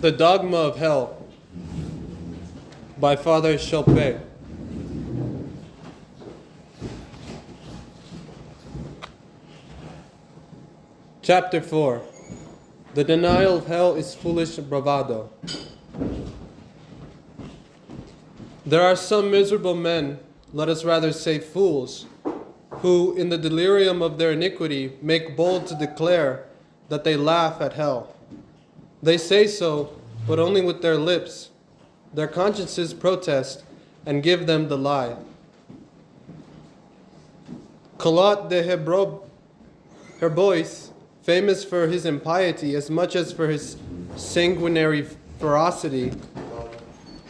The Dogma of Hell by Father Chopin. Chapter 4. The denial of hell is foolish bravado. There are some miserable men, let us rather say fools, who, in the delirium of their iniquity, make bold to declare that they laugh at hell. They say so, but only with their lips. Their consciences protest and give them the lie. Colot de Herbois, famous for his impiety as much as for his sanguinary ferocity,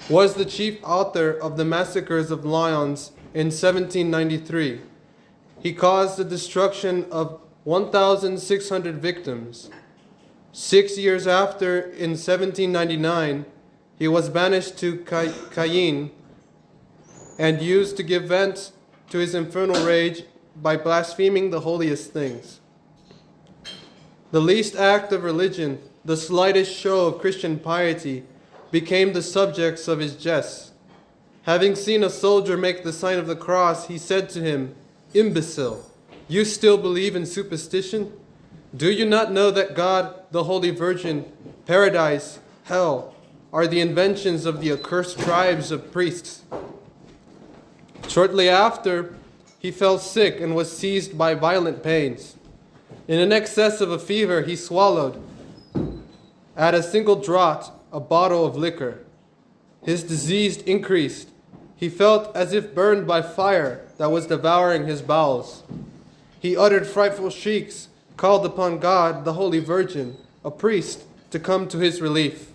was the chief author of the massacres of Lyons in 1793. He caused the destruction of 1,600 victims. 6 years after, in 1799, he was banished to Cayenne and used to give vent to his infernal rage by blaspheming the holiest things. The least act of religion, the slightest show of Christian piety, became the subjects of his jests. Having seen a soldier make the sign of the cross, he said to him, "Imbecile, you still believe in superstition? Do you not know that God, the Holy Virgin, paradise, hell, are the inventions of the accursed tribes of priests?" Shortly after, he fell sick and was seized by violent pains. In an excess of a fever, he swallowed, at a single draught, a bottle of liquor. His disease increased. He felt as if burned by fire that was devouring his bowels. He uttered frightful shrieks, called upon God, the Holy Virgin, a priest, to come to his relief.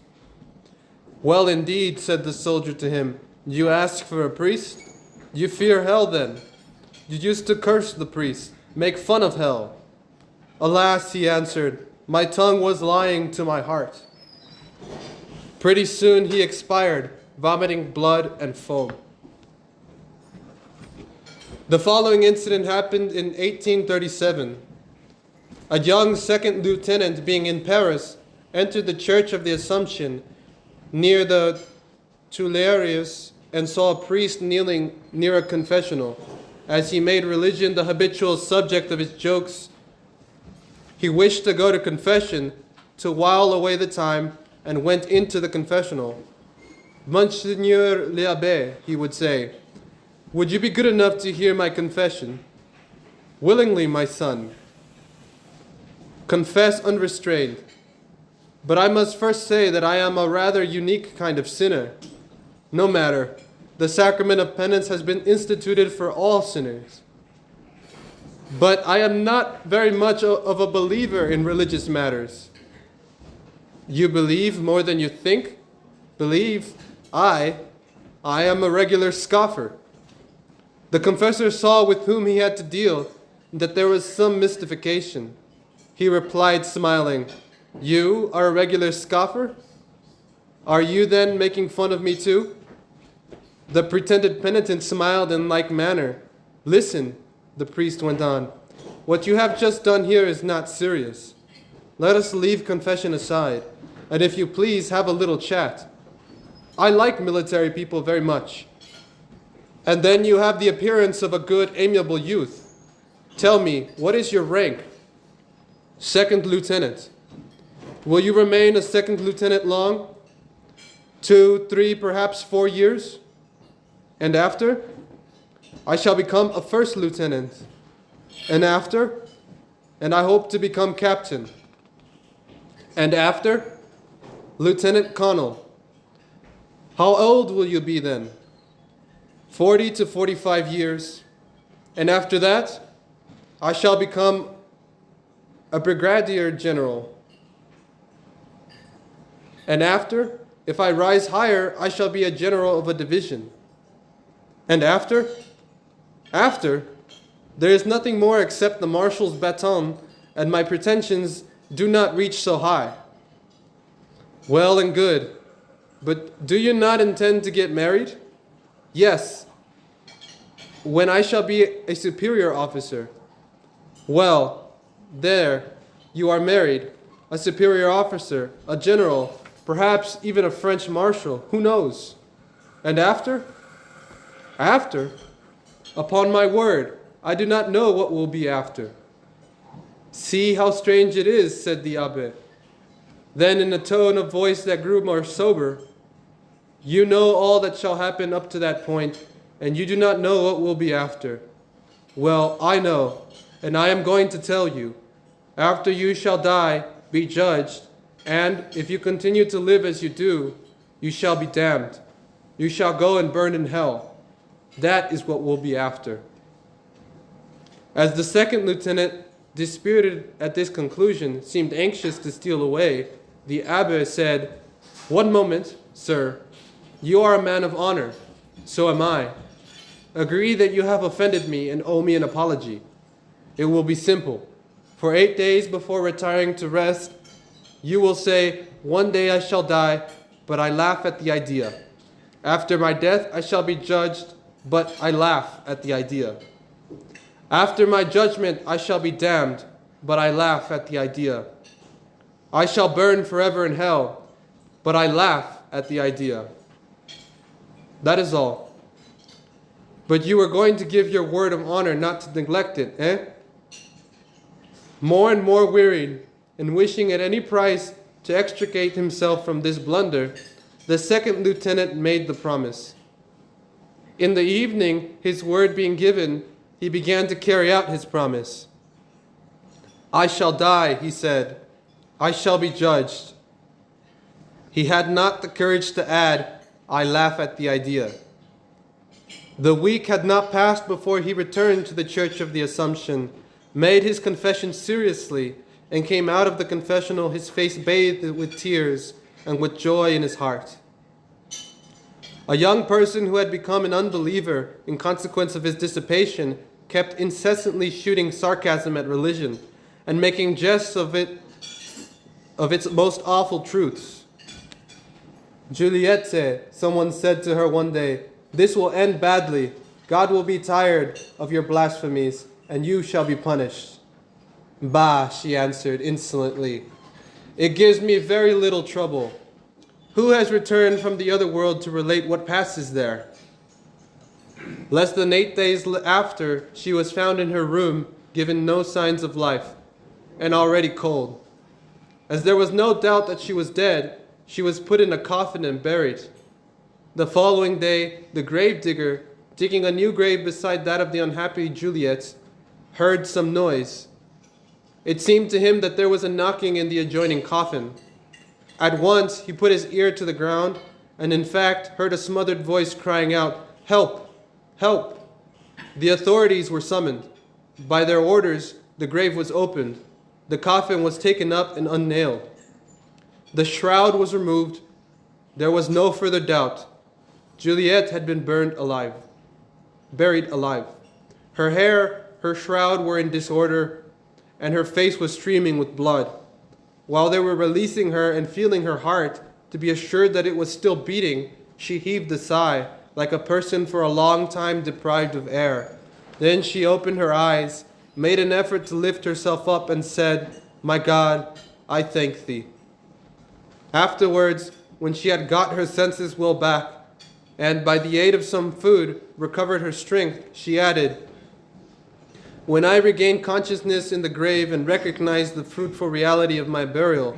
"Well, indeed," said the soldier to him, "you ask for a priest? You fear hell, then? You used to curse the priest, make fun of hell." "Alas," he answered, "my tongue was lying to my heart." Pretty soon he expired, vomiting blood and foam. The following incident happened in 1837. A young second lieutenant, being in Paris, entered the Church of the Assumption near the Tuileries and saw a priest kneeling near a confessional. As he made religion the habitual subject of his jokes, he wished to go to confession to while away the time and went into the confessional. "Monseigneur l'Abbé," he would say, "would you be good enough to hear my confession?" "Willingly, my son. Confess unrestrained. But I must first say that I am a rather unique kind of sinner." "No matter. The sacrament of penance has been instituted for all sinners." "But I am not very much of a believer in religious matters." "You believe more than you think?" "Believe? I am a regular scoffer." The confessor saw with whom he had to deal, and that there was some mystification. He replied, smiling, "You are a regular scoffer? Are you then making fun of me too?" The pretended penitent smiled in like manner. "Listen," the priest went on, "what you have just done here is not serious. Let us leave confession aside, and if you please, have a little chat. I like military people very much. And then you have the appearance of a good, amiable youth. Tell me, what is your rank?" "Second lieutenant." "Will you remain a second lieutenant long?" 2, 3, perhaps 4 years." "And after?" "I shall become a first lieutenant." "And after?" "And I hope to become captain." "And after?" "Lieutenant colonel." "How old will you be then?" 40 to 45 years. "And after that?" "I shall become a brigadier general." "And after? If I rise higher, I shall be a general of a division." "And after?" "After? There is nothing more except the marshal's baton, and my pretensions do not reach so high." "Well and good. But do you not intend to get married?" "Yes, when I shall be a superior officer." "Well, there, you are married, a superior officer, a general, perhaps even a French marshal, who knows? And after? After? Upon my word, I do not know what will be after. See how strange it is, said the abbé. Then in a tone of voice that grew more sober, you know all that shall happen up to that point, and you do not know what will be after. Well, I know, and I am going to tell you. After you shall die, be judged, and if you continue to live as you do, you shall be damned. You shall go and burn in hell. That is what will be after. As the second lieutenant, dispirited at this conclusion, seemed anxious to steal away, the abbé said, "One moment, sir. You are a man of honor. So am I. Agree that you have offended me and owe me an apology. It will be simple. For 8 days before retiring to rest, you will say, 'One day I shall die, but I laugh at the idea. After my death I shall be judged, but I laugh at the idea. After my judgment I shall be damned, but I laugh at the idea. I shall burn forever in hell, but I laugh at the idea.' That is all. But you are going to give your word of honor not to neglect it, eh?" More and more wearied, and wishing at any price to extricate himself from this blunder, the second lieutenant made the promise. In the evening, his word being given, he began to carry out his promise. "I shall die," he said. "I shall be judged." He had not the courage to add, "I laugh at the idea." The week had not passed before he returned to the Church of the Assumption, made his confession seriously, and came out of the confessional his face bathed with tears and with joy in his heart. A young person who had become an unbeliever in consequence of his dissipation kept incessantly shooting sarcasm at religion and making jests of its most awful truths. "Juliette," someone said to her one day, "this will end badly. God will be tired of your blasphemies, and you shall be punished." "Bah," she answered insolently, "it gives me very little trouble. Who has returned from the other world to relate what passes there?" Less than 8 days after, she was found in her room, given no signs of life, and already cold. As there was no doubt that she was dead, she was put in a coffin and buried. The following day, the gravedigger, digging a new grave beside that of the unhappy Juliet, heard some noise. It seemed to him that there was a knocking in the adjoining coffin. At once, he put his ear to the ground, and in fact heard a smothered voice crying out, "Help! Help!" The authorities were summoned. By their orders, the grave was opened. The coffin was taken up and unnailed. The shroud was removed. There was no further doubt. Juliet had been buried alive. Her hair, her shroud were in disorder, and her face was streaming with blood. While they were releasing her and feeling her heart to be assured that it was still beating, she heaved a sigh, like a person for a long time deprived of air. Then she opened her eyes, made an effort to lift herself up, and said, "My God, I thank thee." Afterwards, when she had got her senses well back, and by the aid of some food recovered her strength, she added, "When I regained consciousness in the grave and recognized the fruitful reality of my burial,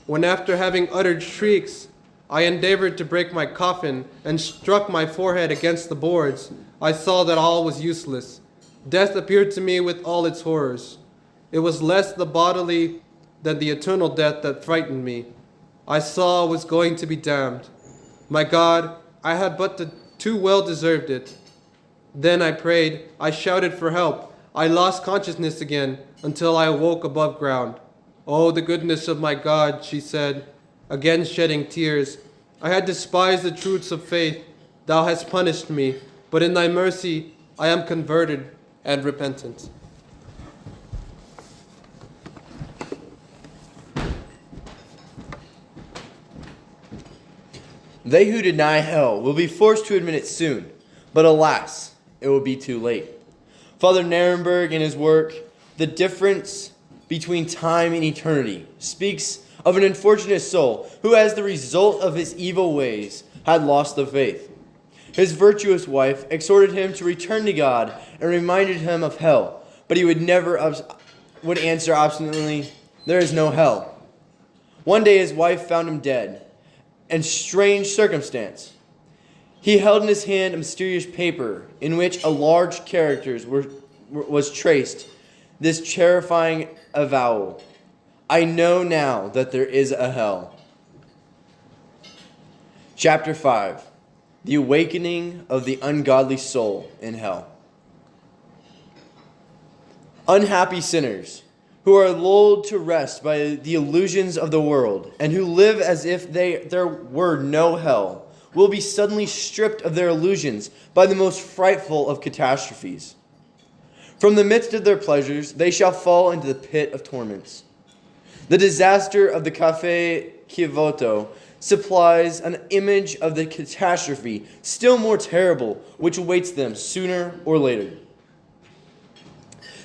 when after having uttered shrieks, I endeavored to break my coffin and struck my forehead against the boards, I saw that all was useless. Death appeared to me with all its horrors. It was less the bodily than the eternal death that frightened me. I saw I was going to be damned. My God, I had but too well deserved it. Then I prayed, I shouted for help. I lost consciousness again until I awoke above ground. Oh, the goodness of my God," she said, again shedding tears. "I had despised the truths of faith. Thou hast punished me, but in thy mercy I am converted and repentant." They who deny hell will be forced to admit it soon, but alas, it will be too late. Father Narenberg, in his work, The Difference Between Time and Eternity, speaks of an unfortunate soul who, as the result of his evil ways, had lost the faith. His virtuous wife exhorted him to return to God and reminded him of hell, but he would answer obstinately, "There is no hell." One day his wife found him dead, in strange circumstance. He held in his hand a mysterious paper in which a large characters was traced this terrifying avowal: "I know now that there is a hell." Chapter 5. The Awakening of the Ungodly Soul in Hell. Unhappy sinners, who are lulled to rest by the illusions of the world, and who live as if there were no hell, will be suddenly stripped of their illusions by the most frightful of catastrophes. From the midst of their pleasures, they shall fall into the pit of torments. The disaster of the Cafe Chivoto supplies an image of the catastrophe still more terrible, which awaits them sooner or later.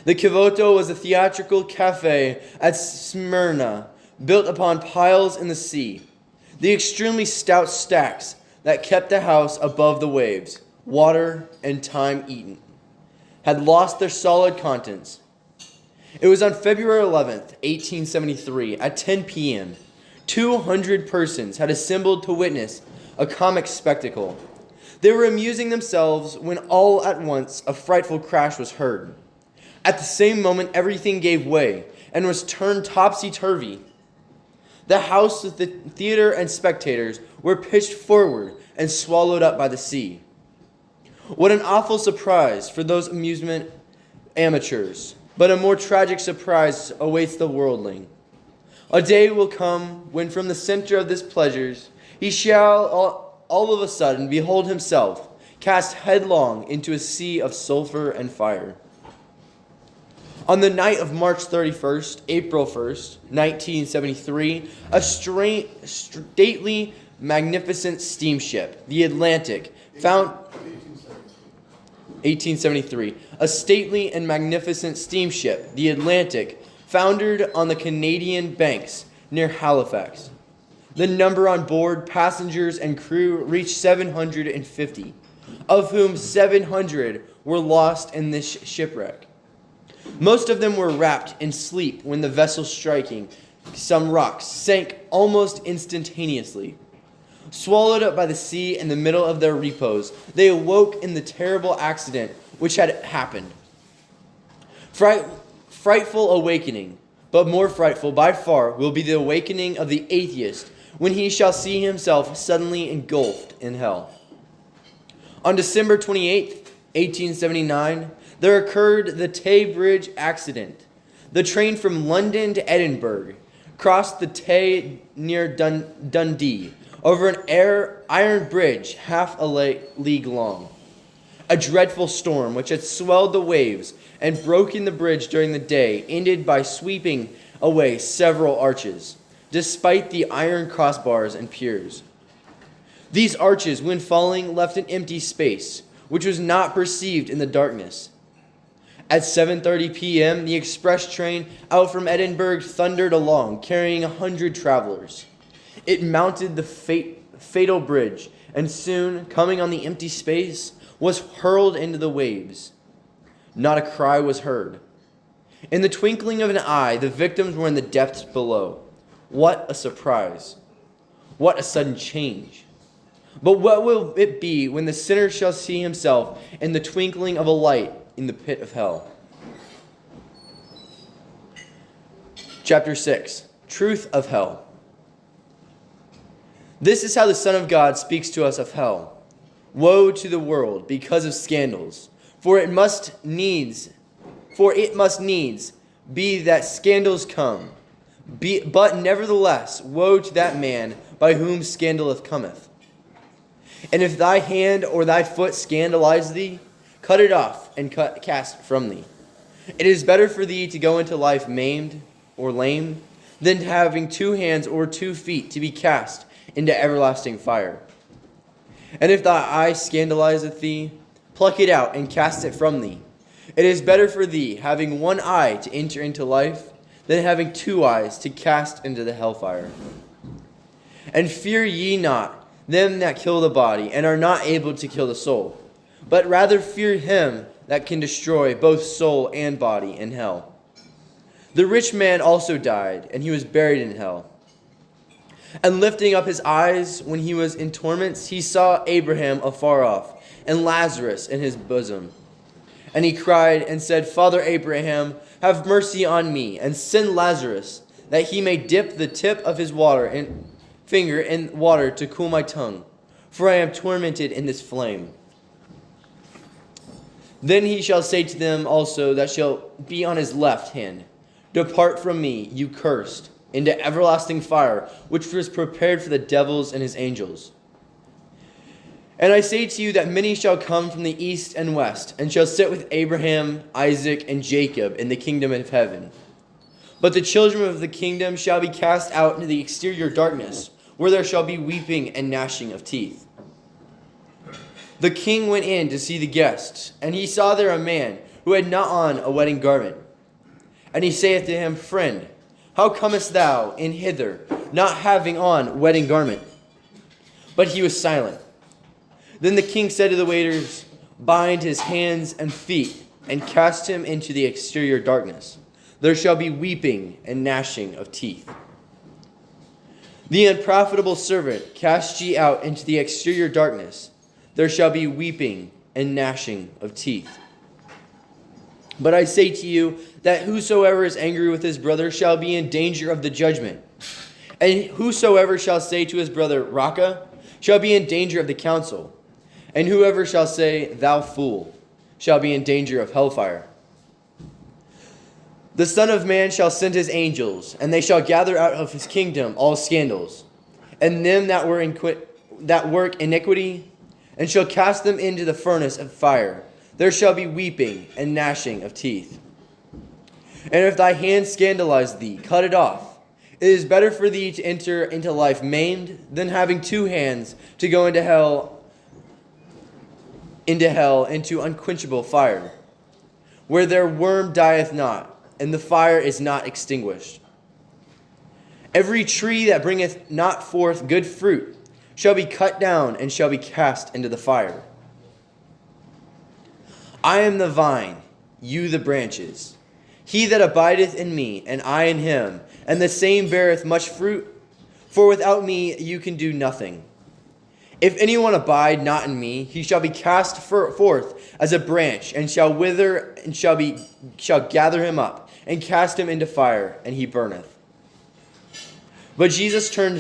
The Chivoto was a theatrical cafe at Smyrna, built upon piles in the sea. The extremely stout stacks that kept the house above the waves, water and time eaten, had lost their solid contents. It was on February 11th, 1873, at 10 p.m., 200 persons had assembled to witness a comic spectacle. They were amusing themselves when all at once a frightful crash was heard. At the same moment, everything gave way and was turned topsy-turvy. The house with the theater and spectators were pitched forward and swallowed up by the sea. What an awful surprise for those amusement amateurs, but a more tragic surprise awaits the worldling. A day will come when from the center of this pleasures he shall all of a sudden behold himself cast headlong into a sea of sulfur and fire. On the night of March 31st, April 1st, 1973, a stately, magnificent steamship, the Atlantic, found 1873, a stately and magnificent steamship, the Atlantic, foundered on the Canadian banks near Halifax. The number on board, passengers and crew, reached 750, of whom 700 were lost in this shipwreck. Most of them were wrapped in sleep when the vessel, striking some rocks, sank almost instantaneously. Swallowed up by the sea in the middle of their repose, they awoke in the terrible accident which had happened. Frightful awakening, but more frightful by far will be the awakening of the atheist when he shall see himself suddenly engulfed in hell. On December 28th, 1879, there occurred the Tay Bridge accident. The train from London to Edinburgh crossed the Tay near Dundee over an iron bridge half a league long. A dreadful storm which had swelled the waves and broken the bridge during the day ended by sweeping away several arches, despite the iron crossbars and piers. These arches, when falling, left an empty space, which was not perceived in the darkness. At 7:30 p.m., the express train out from Edinburgh thundered along, carrying 100 travelers. It mounted the fatal bridge, and soon, coming on the empty space, was hurled into the waves. Not a cry was heard. In the twinkling of an eye, the victims were in the depths below. What a surprise! What a sudden change! But what will it be when the sinner shall see himself in the twinkling of a light in the pit of hell? Chapter 6. Truth of Hell. This is how the Son of God speaks to us of hell. Woe to the world because of scandals, for it must needs be that scandals come. But nevertheless, woe to that man by whom scandal cometh. And if thy hand or thy foot scandalize thee, cut it off and cast from thee. It is better for thee to go into life maimed or lame than having 2 hands or 2 feet to be cast into everlasting fire. And if thy eye scandalizeth thee, pluck it out and cast it from thee. It is better for thee, having 1 eye, to enter into life, than having 2 eyes to cast into the hellfire. And fear ye not them that kill the body, and are not able to kill the soul, but rather fear him that can destroy both soul and body in hell. The rich man also died, and he was buried in hell. And lifting up his eyes when he was in torments, he saw Abraham afar off, and Lazarus in his bosom. And he cried and said, Father Abraham, have mercy on me, and send Lazarus, that he may dip the tip of his finger in water to cool my tongue, for I am tormented in this flame. Then he shall say to them also that shall be on his left hand, Depart from me, you cursed, into everlasting fire, which was prepared for the devils and his angels. And I say to you that many shall come from the east and west, and shall sit with Abraham, Isaac, and Jacob in the kingdom of heaven. But the children of the kingdom shall be cast out into the exterior darkness, where there shall be weeping and gnashing of teeth. The king went in to see the guests, and he saw there a man who had not on a wedding garment. And he saith to him, Friend, how comest thou in hither, not having on wedding garment? But he was silent. Then the king said to the waiters, Bind his hands and feet, and cast him into the exterior darkness. There shall be weeping and gnashing of teeth. The unprofitable servant cast ye out into the exterior darkness. There shall be weeping and gnashing of teeth. But I say to you that whosoever is angry with his brother shall be in danger of the judgment. And whosoever shall say to his brother, Raca, shall be in danger of the council. And whoever shall say, Thou fool, shall be in danger of hellfire. The Son of Man shall send his angels, and they shall gather out of his kingdom all scandals, and them that work iniquity, and shall cast them into the furnace of fire. There shall be weeping and gnashing of teeth. And if thy hand scandalize thee, cut it off. It is better for thee to enter into life maimed than having 2 hands to go into hell, into unquenchable fire, where their worm dieth not, and the fire is not extinguished. Every tree that bringeth not forth good fruit shall be cut down and shall be cast into the fire. I am the vine, you the branches. He that abideth in me, and I in him, and the same beareth much fruit, for without me you can do nothing. If anyone abide not in me, he shall be cast forth as a branch, and shall wither, and shall gather him up, and cast him into fire, and he burneth. But Jesus turned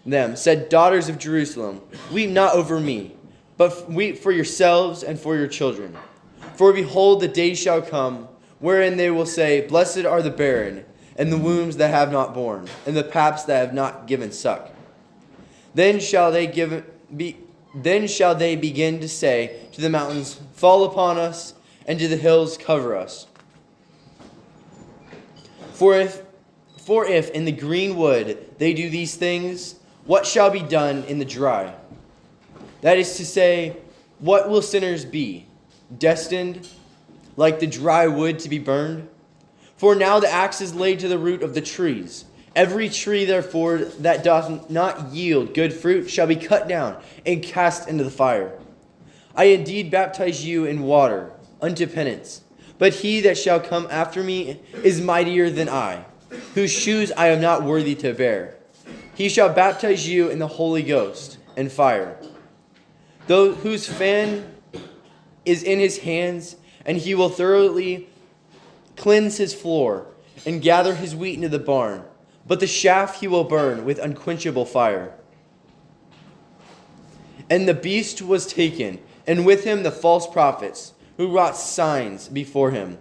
them, said, Daughters of Jerusalem, weep not over me, but weep for yourselves and for your children. For behold, the days shall come, wherein they will say, Blessed are the barren, and the wombs that have not borne, and the paps that have not given suck. Then shall they begin to say to the mountains, Fall upon us, and to the hills cover us. For if in the green wood they do these things, what shall be done in the dry? That is to say, what will sinners be? Destined, like the dry wood, to be burned? For now the axe is laid to the root of the trees. Every tree, therefore, that doth not yield good fruit shall be cut down and cast into the fire. I indeed baptize you in water unto penance, but he that shall come after me is mightier than I, whose shoes I am not worthy to bear. He shall baptize you in the Holy Ghost and fire, whose fan is in his hands, and he will thoroughly cleanse his floor and gather his wheat into the barn. But the chaff he will burn with unquenchable fire. And the beast was taken, and with him the false prophets, who wrought signs before him,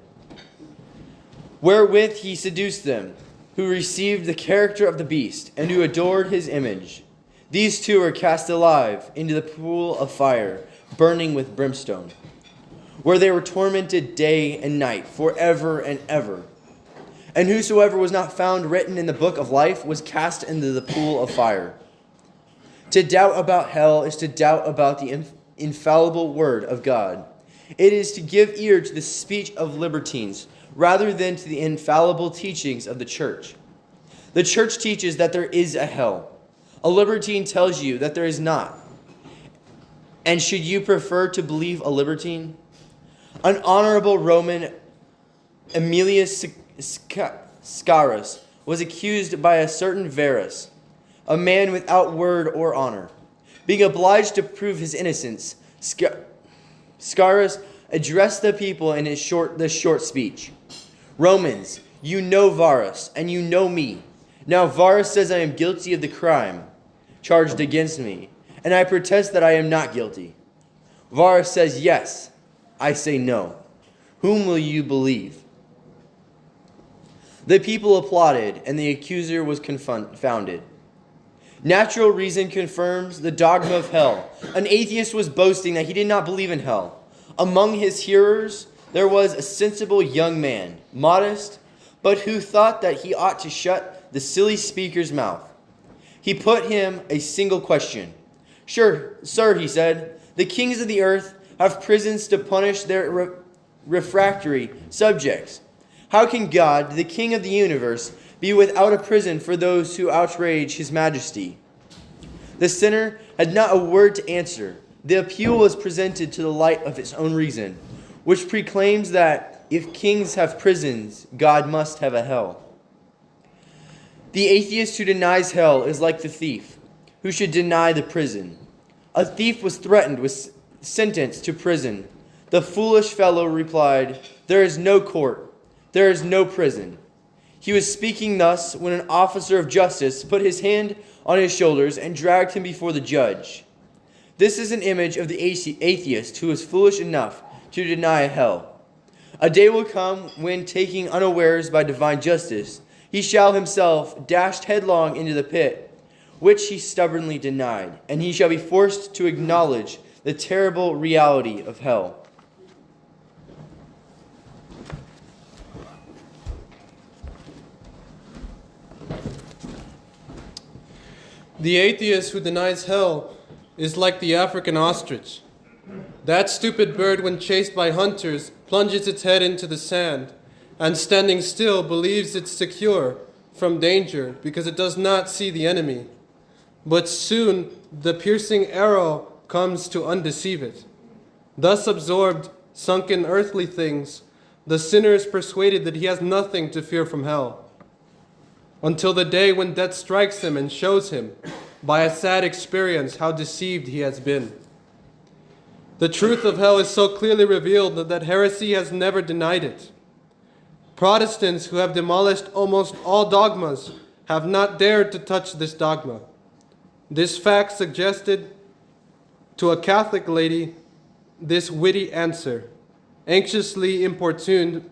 wherewith he seduced them, who received the character of the beast, and who adored his image. These 2 are cast alive into the pool of fire, burning with brimstone, where they were tormented day and night, forever and ever. And whosoever was not found written in the book of life was cast into the pool of fire. To doubt about hell is to doubt about the infallible word of God. It is to give ear to the speech of libertines, rather than to the infallible teachings of the church. The church teaches that there is a hell. A libertine tells you that there is not. And should you prefer to believe a libertine? An honorable Roman, Aemilius Scaurus, was accused by a certain Verus, a man without word or honor. Being obliged to prove his innocence, Scaurus addressed the people in this short speech. Romans, you know Varus, and you know me. Now Varus says I am guilty of the crime charged against me, and I protest that I am not guilty. Varus says yes, I say no. Whom will you believe? The people applauded, and the accuser was confounded. Natural reason confirms the dogma of hell. An atheist was boasting that he did not believe in hell. Among his hearers, there was a sensible young man, modest, but who thought that he ought to shut the silly speaker's mouth. He put him a single question. Sure, sir, he said, the kings of the earth have prisons to punish their refractory subjects. How can God, the King of the universe, be without a prison for those who outrage his majesty? The sinner had not a word to answer. The appeal was presented to the light of his own reason, which proclaims that if kings have prisons, God must have a hell. The atheist who denies hell is like the thief, who should deny the prison. A thief was threatened with sentence to prison. The foolish fellow replied, "There is no court, there is no prison." He was speaking thus when an officer of justice put his hand on his shoulders and dragged him before the judge. This is an image of the atheist who is foolish enough to deny a hell. A day will come when, taken unawares by divine justice, he shall himself dashed headlong into the pit, which he stubbornly denied, and he shall be forced to acknowledge the terrible reality of hell. The atheist who denies hell is like the African ostrich. That stupid bird, when chased by hunters, plunges its head into the sand, and standing still believes it's secure from danger because it does not see the enemy. But soon the piercing arrow comes to undeceive it. Thus absorbed, sunk in earthly things, the sinner is persuaded that he has nothing to fear from hell, until the day when death strikes him and shows him, by a sad experience, how deceived he has been. The truth of hell is so clearly revealed that heresy has never denied it. Protestants who have demolished almost all dogmas have not dared to touch this dogma. This fact suggested to a Catholic lady this witty answer, anxiously importuned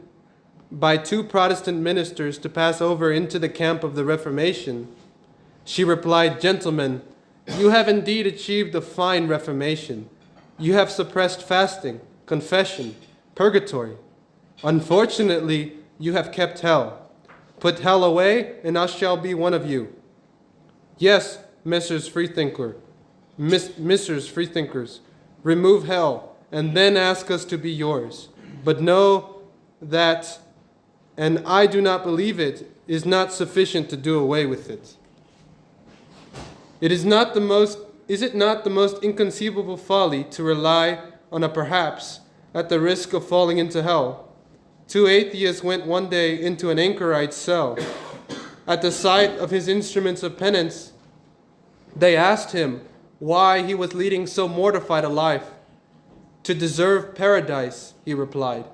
by two Protestant ministers to pass over into the camp of the Reformation. She replied, "Gentlemen, you have indeed achieved a fine reformation. You have suppressed fasting, confession, purgatory. Unfortunately, you have kept hell. Put hell away, and I shall be one of you." Yes, Messrs. Freethinkers, remove hell, and then ask us to be yours. But know that, and I do not believe it, is not sufficient to do away with it. Is it not the most inconceivable folly to rely on a perhaps at the risk of falling into hell? Two atheists went one day into an anchorite's cell. At the sight of his instruments of penance, they asked him why he was leading so mortified a life. "To deserve paradise," he replied.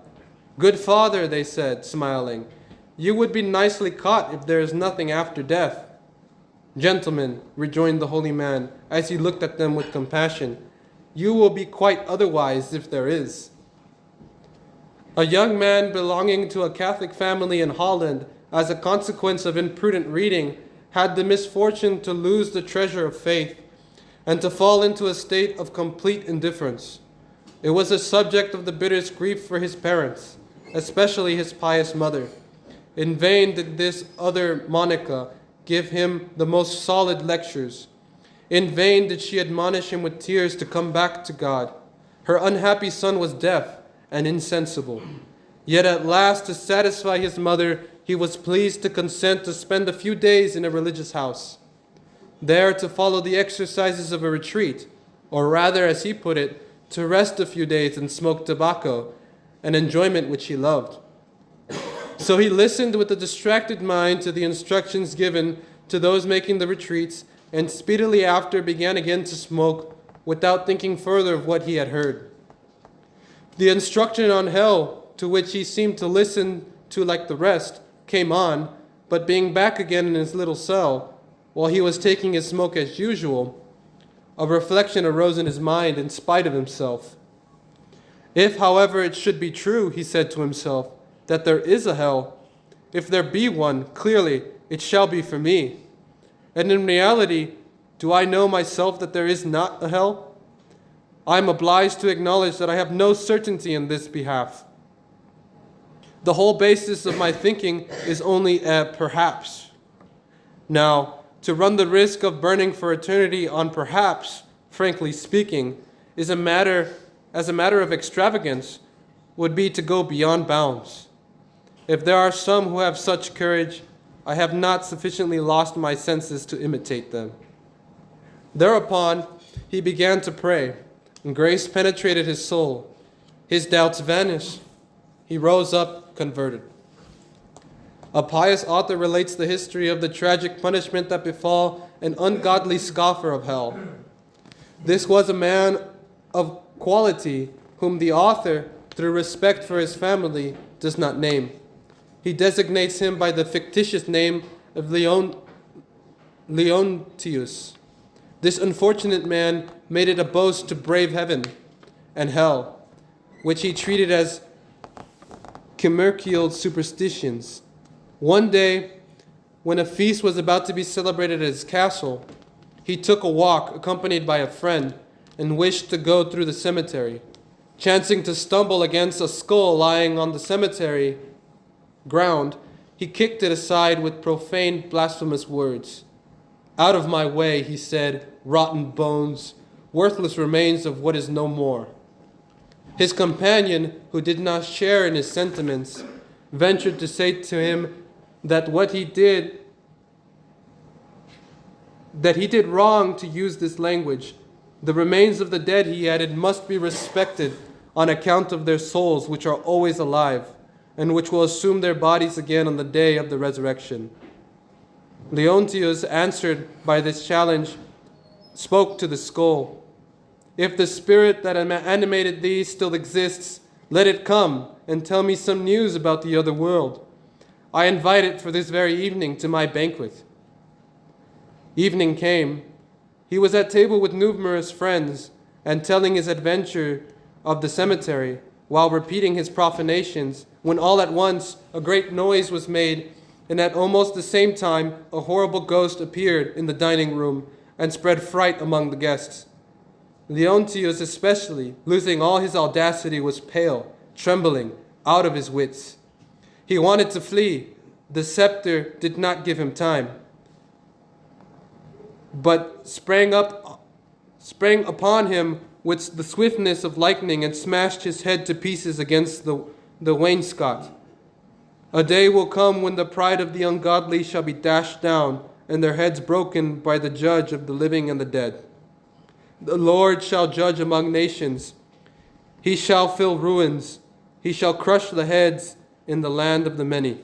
"Good Father," they said, smiling, "you would be nicely caught if there is nothing after death." "Gentlemen," rejoined the holy man, as he looked at them with compassion, "you will be quite otherwise if there is." A young man belonging to a Catholic family in Holland, as a consequence of imprudent reading, had the misfortune to lose the treasure of faith and to fall into a state of complete indifference. It was a subject of the bitterest grief for his parents, especially his pious mother. In vain did this other Monica give him the most solid lectures. In vain did she admonish him with tears to come back to God. Her unhappy son was deaf and insensible. Yet at last, to satisfy his mother, he was pleased to consent to spend a few days in a religious house, there to follow the exercises of a retreat, or rather, as he put it, to rest a few days and smoke tobacco, an enjoyment which he loved. So he listened with a distracted mind to the instructions given to those making the retreats, and speedily after began again to smoke, without thinking further of what he had heard. The instruction on hell, to which he seemed to listen to like the rest, came on, but being back again in his little cell, while he was taking his smoke as usual, a reflection arose in his mind in spite of himself. If, however, it should be true, he said to himself, that there is a hell, if there be one, clearly it shall be for me. And in reality, do I know myself that there is not a hell? I am obliged to acknowledge that I have no certainty in this behalf. The whole basis of my thinking is only a perhaps. Now, to run the risk of burning for eternity on perhaps, frankly speaking, as a matter of extravagance, would be to go beyond bounds. If there are some who have such courage, I have not sufficiently lost my senses to imitate them. Thereupon, he began to pray, and grace penetrated his soul. His doubts vanished. He rose up converted. A pious author relates the history of the tragic punishment that befall an ungodly scoffer of hell. This was a man of quality whom the author, through respect for his family, does not name. He designates him by the fictitious name of Leontius. This unfortunate man made it a boast to brave heaven and hell, which he treated as chimerical superstitions. One day, when a feast was about to be celebrated at his castle, he took a walk accompanied by a friend and wished to go through the cemetery. Chancing to stumble against a skull lying on the cemetery ground, he kicked it aside with profane, blasphemous words. "Out of my way," he said, "rotten bones, worthless remains of what is no more." His companion, who did not share in his sentiments, ventured to say to him that he did wrong to use this language. The remains of the dead, he added, must be respected on account of their souls, which are always alive, and which will assume their bodies again on the day of the resurrection. Leontius answered by this challenge, spoke to the skull. "If the spirit that animated thee still exists, let it come and tell me some news about the other world. I invite it for this very evening to my banquet." Evening came. He was at table with numerous friends, and telling his adventure of the cemetery, while repeating his profanations, when all at once a great noise was made, and at almost the same time a horrible ghost appeared in the dining room and spread fright among the guests. Leontius especially, losing all his audacity, was pale, trembling, out of his wits. He wanted to flee. The scepter did not give him time, but sprang upon him with the swiftness of lightning and smashed his head to pieces against the wainscot. A day will come when the pride of the ungodly shall be dashed down, and their heads broken by the judge of the living and the dead. The Lord shall judge among nations. He shall fill ruins. He shall crush the heads in the land of the many.